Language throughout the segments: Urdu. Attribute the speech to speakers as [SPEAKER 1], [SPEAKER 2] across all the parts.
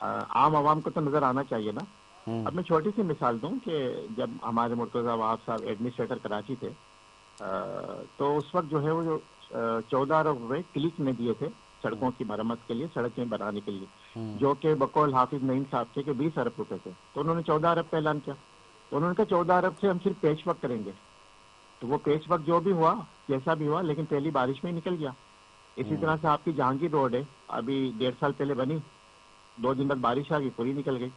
[SPEAKER 1] عام عوام کو تو نظر آنا چاہیے نا. اب میں چھوٹی سی مثال دوں کہ جب ہمارے مرتضی وہاب صاحب ایڈمنسٹریٹر کراچی تھے تو اس وقت جو ہے وہ جو 14 ارب روپے کلک میں دیے تھے سڑکوں کی مرمت کے لیے, سڑکیں بنانے کے لیے, جو کہ بقول حافظ نعیم صاحب تھے کہ 20 ارب روپے تھے. تو انہوں نے 14 ارب کا اعلان کیا. تو انہوں نے کہا 14 ارب سے ہم صرف پیچ ورک کریں گے. تو وہ پیچ ورک جو بھی ہوا جیسا بھی ہوا لیکن پہلی بارش میں ہی نکل گیا. اسی طرح سے آپ کی جہانگیر روڈ ہے, ابھی 1.5 سال پہلے بنی, 2 دن بعد بارش آ گئی, پوری نکل گئی.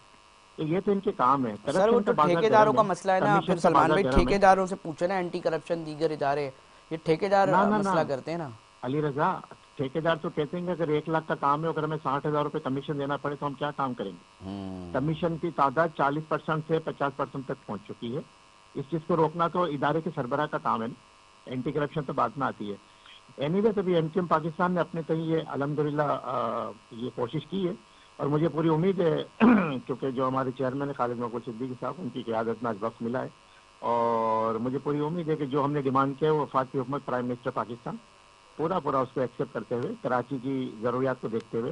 [SPEAKER 1] تو یہ تو ان کے کام ہے.
[SPEAKER 2] سر وہ تو ٹھیکیداروں کا مسئلہ ہے نا, پھر سلمان بھائی
[SPEAKER 1] کمیشن
[SPEAKER 2] ٹھیکیداروں سے پوچھے نا, اینٹی کرپشن دیگر ادارے, یہ ٹھیکیدار مسئلہ کرتے ہیں نا.
[SPEAKER 1] علی رضا, ٹھیکیدار تو کہتے ہیں کہ اگر 1 لاکھ کا کام ہے, اگر ہمیں 60,000 روپے کمیشن دینا پڑے تو ہم کیا کام کریں گے. کمیشن کی تعداد 40% سے 50% تک پہنچ چکی ہے. اس چیز کو روکنا تو ادارے کے سربراہ کا کام ہے, اینٹی کرپشن تو بعد میں آتی ہے. اینی وے ابھی ایم پاکستان نے اپنے تئیں یہ الحمدللہ یہ کوشش کی ہے, اور مجھے پوری امید ہے کیونکہ جو ہمارے چیئرمین خالد مقبول صدیقی صاحب, ان کی قیادت میں آج وقت ملا ہے, اور مجھے پوری امید ہے کہ جو ہم نے ڈیمانڈ کیا ہے وہ وفاقی حکومت پرائم منسٹر پاکستان پورا اس کو ایکسیپٹ کرتے ہوئے, کراچی کی ضروریات کو دیکھتے ہوئے,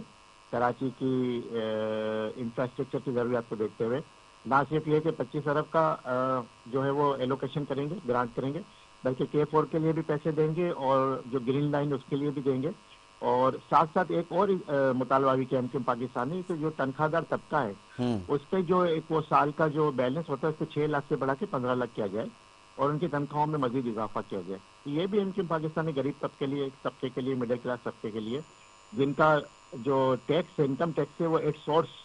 [SPEAKER 1] کراچی کی انفراسٹرکچر کی ضروریات کو دیکھتے ہوئے, نہ صرف یہ کہ 25 ارب کا جو ہے وہ ایلوکیشن کریں گے, گرانٹ کریں گے, بلکہ K4 کے لیے بھی پیسے دیں گے, اور جو گرین لائن اس کے لیے بھی دیں گے. اور ساتھ ساتھ ایک اور مطالبہ بھی کیا ایم پاکستانی, تو جو تنخواہ دار طبقہ ہے اس پہ جو ایک وہ سال کا جو بیلنس ہوتا ہے اس کو 6 لاکھ سے بڑھا کے 15 لاکھ کیا جائے, اور ان کی تنخواہوں میں مزید اضافہ کیا جائے. یہ بھی ایم پاکستانی غریب طبقے کے لیے, مڈل کلاس طبقے کے لیے, جن کا جو ٹیکس انکم ٹیکس ہے وہ ایٹ سورس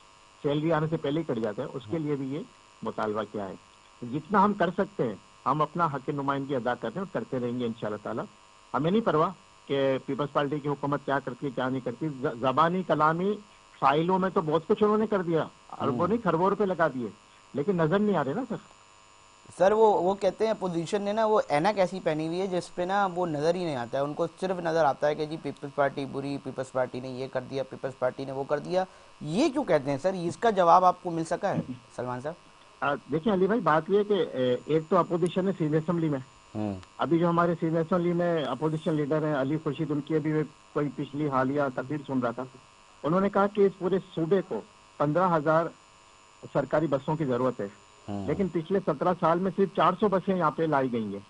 [SPEAKER 1] سیلری آنے سے پہلے ہی کٹ جاتا ہے, اس کے لیے بھی یہ مطالبہ کیا ہے. جتنا ہم کر سکتے ہیں ہم اپنا حق نمائندگی ادا کرتے ہیں اور کرتے رہیں گے انشاءاللہ تعالی. ہمیں نہیں پرواہ کہ پیپلز پارٹی کی حکومت کیا کرتی ہے کیا نہیں کرتی. زبانی کلامی فائلوں میں تو بہت کچھ انہوں نے کر دیا, اربوں نہیں کھربوں روپے لگا دیے, لیکن نظر نہیں آ رہے نا سر.
[SPEAKER 2] سر وہ کہتے ہیں اپوزیشن نے نا وہ اینک ایسی پہنی ہوئی ہے جس پہ نا وہ نظر ہی نہیں آتا ہے, ان کو صرف نظر آتا ہے کہ جی پیپلز پارٹی بری, پیپلز پارٹی نے یہ کر دیا, پیپلز پارٹی نے وہ کر دیا. یہ کیوں کہتے ہیں سر, اس کا جواب آپ کو مل سکا ہے سلمان صاحب؟
[SPEAKER 1] دیکھیں علی بھائی, بات یہ کہ ایک تو اپوزیشن ہے سینئر اسمبلی میں, ابھی جو ہمارے سینئر اسمبلی میں اپوزیشن لیڈر ہیں علی خورشید, ان کی ابھی کوئی پچھلی حالیہ تقریر سن رہا تھا, انہوں نے کہا کہ اس پورے صوبے کو 15,000 سرکاری بسوں کی ضرورت ہے, لیکن پچھلے 17 سال میں صرف 400 بسیں یہاں پہ لائی گئی ہیں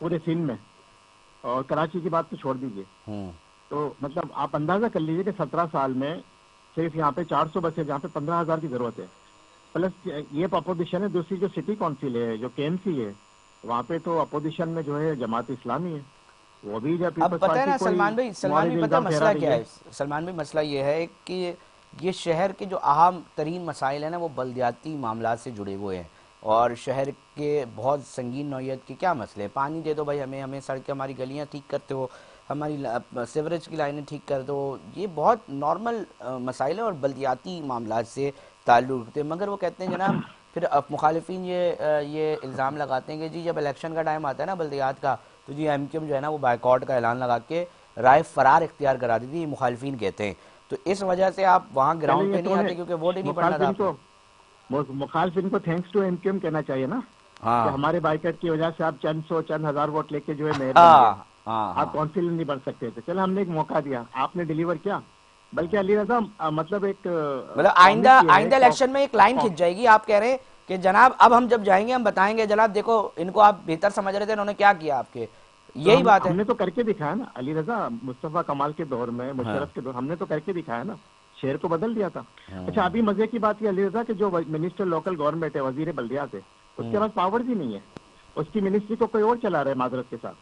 [SPEAKER 1] پورے سندھ میں, اور کراچی کی بات تو چھوڑ دیجیے. تو مطلب آپ اندازہ کر لیجیے کہ 17 سال میں صرف یہاں پہ 400 بسیں, جہاں پہ 15,000 کی ضرورت ہے, پلس یہ اپوزیشن ہے. دوسری جو سٹی کونسل ہے, جو KMC ہے, وہاں پہ تو اپوزیشن میں جو ہے جماعت اسلامی ہے, وہ بھی جب
[SPEAKER 2] اب پتہ ہے نا سلمان بھائی پتہ ہے مسئلہ کیا ہے سلمان بھائی, مسئلہ یہ ہے کہ یہ شہر کے جو اہم ترین مسائل ہیں نا وہ بلدیاتی معاملات سے جڑے ہوئے ہیں, اور شہر کے بہت سنگین نوعیت کے کیا مسئلے ہیں. پانی دے دو بھائی ہمیں سڑکیں, ہماری گلیاں ٹھیک کرتے ہو, ہماری سیوریج کی لائنیں ٹھیک کر دو, یہ بہت نارمل مسائل ہیں اور بلدیاتی معاملات سے تعلق رکھتے ہیں. مگر وہ کہتے ہیں جناب, پھر مخالفین یہ الزام لگاتے ہیں کہ جی جب الیکشن کا ٹائم آتا ہے نا بلدیات کا, تو جی MQM جو ہے نا وہ بائیکاٹ کا اعلان لگا کے رائے فرار اختیار کرا دی تھی, مخالفین کہتے ہیں. تو اس وجہ سے آپ وہاں گراؤنڈ پہ نہیں آتے کیونکہ ووٹ ہی نہیں پڑنا تھا آپ نے.
[SPEAKER 1] مخالفین کو تھینکس ٹو MQM کہنا چاہیے نا, کہ ہمارے بائیکاٹ کی وجہ سے آپ چند ہزار ووٹ لے کے جو ہے میئر بن گئے, آپ کونسلر نہیں بن سکتے تھے. چلو ہم نے ایک موقع دیا, آپ نے ڈیلیور کیا. بلکہ علی رضا مطلب ایک
[SPEAKER 2] آئندہ الیکشن میں ایک لائن کھنچ جائے گی, آپ کہہ رہے ہیں کہ جناب اب ہم جب جائیں گے ہم بتائیں گے جناب دیکھو ان کو آپ بہتر سمجھ رہے تھے, انہوں نے کیا کیا آپ کے, یہی بات ہے.
[SPEAKER 1] ہم نے تو کر کے دکھایا نا علی رضا, مصطفیٰ کمال کے دور میں, مشرف کے دور, ہم نے تو کر کے دکھایا نا, شہر کو بدل دیا تھا. اچھا ابھی مزے کی بات یہ علی رضا کہ جو منسٹر لوکل گورنمنٹ ہے, وزیر بلدیات ہے, اس کے پاس پاور بھی نہیں ہے, اس کی منسٹری کو کوئی اور چلا رہا ہے معذرت کے ساتھ.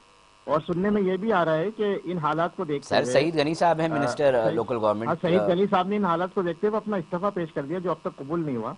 [SPEAKER 1] اور سننے میں یہ بھی آ رہا ہے کہ ان حالات کو دیکھتے ہوئے
[SPEAKER 2] سر سعید غنی صاحب ہیں minister local government,
[SPEAKER 1] Saeed Ghani صاحب نے ان حالات کو دیکھتے ہوئے اپنا استعفیٰ پیش کر دیا جو اب تک قبول نہیں ہوا.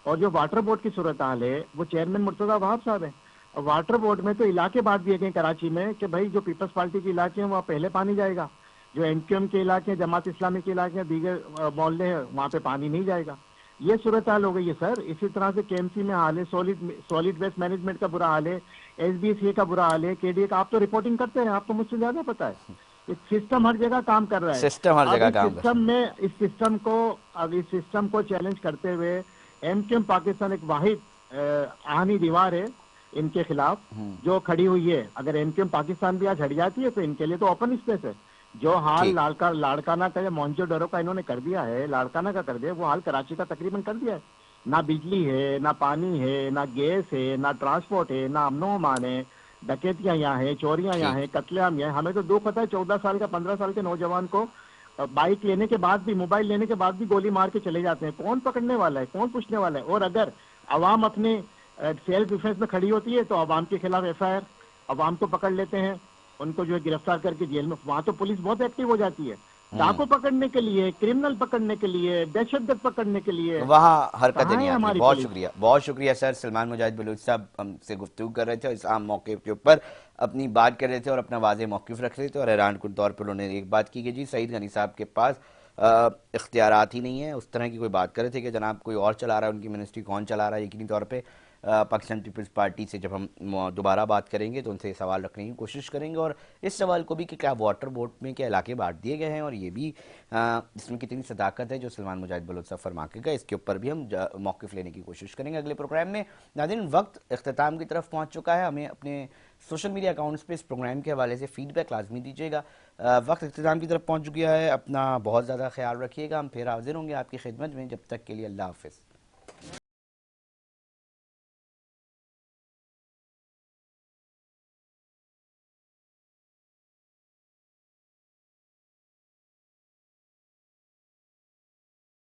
[SPEAKER 1] اور جو واٹر بورڈ کی صورتحال ہے وہ چیئرمین مرتضی وہاب صاحب ہیں. واٹر بورڈ میں تو علاقے بانٹ دیے گئے کراچی میں کہ بھائی جو پیپلز پارٹی کے علاقے ہیں وہاں پہلے پانی جائے گا, جو MQM کے علاقے ہیں, جماعت اسلامی کے علاقے ہیں, دیگر محلے ہیں, وہاں پہ پانی نہیں جائے گا. یہ صورتحال ہو گئی ہے سر. اسی طرح سے KMC میں حال ہے, سولڈ ویسٹ مینجمنٹ کا برا حال ہے, SBC کا برا حال ہے, KDA کا. آپ تو رپورٹنگ کرتے ہیں, آپ کو مجھ سے زیادہ پتا ہے. سسٹم ہر جگہ کام کر رہا ہے,
[SPEAKER 2] سسٹم ہر جگہ کام کر رہا
[SPEAKER 1] میں اس سسٹم کو چیلنج کرتے ہوئے MQM پاکستان ایک واحد آہنی دیوار ہے ان کے خلاف جو کھڑی ہوئی ہے. اگر MQM پاکستان بھی آج ہٹ جاتی ہے تو ان کے لیے تو اوپن اسپیس ہے. جو حال
[SPEAKER 2] ٹھیک.
[SPEAKER 1] لاڑکانہ کا یا مونجو ڈورو کا انہوں نے کر دیا ہے، لاڑکانہ کا کر دیا، وہ حال کراچی کا تقریباً کر دیا ہے. نہ بجلی ہے، نہ پانی ہے، نہ گیس ہے، نہ ٹرانسپورٹ ہے، نہ امن و امان ہے. ڈکیتیاں یہاں ہیں، چوریاں یہاں
[SPEAKER 2] ٹھیک.
[SPEAKER 1] ہیں، قتل عام یہاں ہیں. ہمیں تو دکھ ہوتا ہے 14 سال کا 15 سال کے نوجوان کو بائک لینے کے بعد بھی، موبائل لینے کے بعد بھی گولی مار کے چلے جاتے ہیں. کون پکڑنے والا ہے؟ کون پوچھنے والا ہے؟ اور اگر عوام اپنے سیلف ڈیفینس میں کھڑی ہوتی ہے تو عوام کے خلاف ایف آئی آر، عوام کو پکڑ لیتے ہیں، ان کو جو ہے گرفتار کر کے جیل میں. وہاں تو پولیس بہت ایکٹیو ہو جاتی ہے ڈاکو پکڑنے کے لیے، کرمنل پکڑنے کے لیے، دہشت گرد پکڑنے کے لیے.
[SPEAKER 2] وہاں حرکتیں
[SPEAKER 1] کہاں
[SPEAKER 2] نہیں
[SPEAKER 1] ہے
[SPEAKER 2] آتی.
[SPEAKER 1] ہماری
[SPEAKER 2] بہت
[SPEAKER 1] پولیس؟
[SPEAKER 2] شکریہ، بہت شکریہ سر. سلمان مجاہد بلوچ صاحب ہم سے گفتگو کر رہے تھے اور اس عام موقع کے اوپر اپنی بات کر رہے تھے اور اپنا واضح موقف رکھ رہے تھے، اور حیران کن طور پر انہوں نے ایک بات کی کہ جی سعید غنی صاحب کے پاس اختیارات ہی نہیں ہیں. اس طرح کی کوئی بات کر رہے تھے کہ جناب کوئی اور چلا رہا ہے ان کی منسٹری، کون چلا رہا ہے. یقینی طور پہ پاکستان پیپلز پارٹی سے جب ہم دوبارہ بات کریں گے تو ان سے سوال رکھنے کی کوشش کریں گے، اور اس سوال کو بھی کہ کیا واٹر بورڈ میں کیا علاقے بانٹ دیے گئے ہیں، اور یہ بھی اس میں کتنی صداقت ہے جو سلمان مجاہد بلوچ صاحب فرما کے گئے. اس کے اوپر بھی ہم موقف لینے کی کوشش کریں گے اگلے پروگرام میں. ناظرین، وقت اختتام کی طرف پہنچ چکا ہے. ہمیں اپنے سوشل میڈیا اکاؤنٹس پہ اس پروگرام کے حوالے سے فیڈ بیک لازمی دیجیے گا. وقت اختتام کی طرف پہنچ چکا ہے. اپنا بہت زیادہ خیال رکھیے گا. ہم پھر حاضر ہوں گے آپ کی خدمت میں. جب تک کے لیے اللہ حافظ.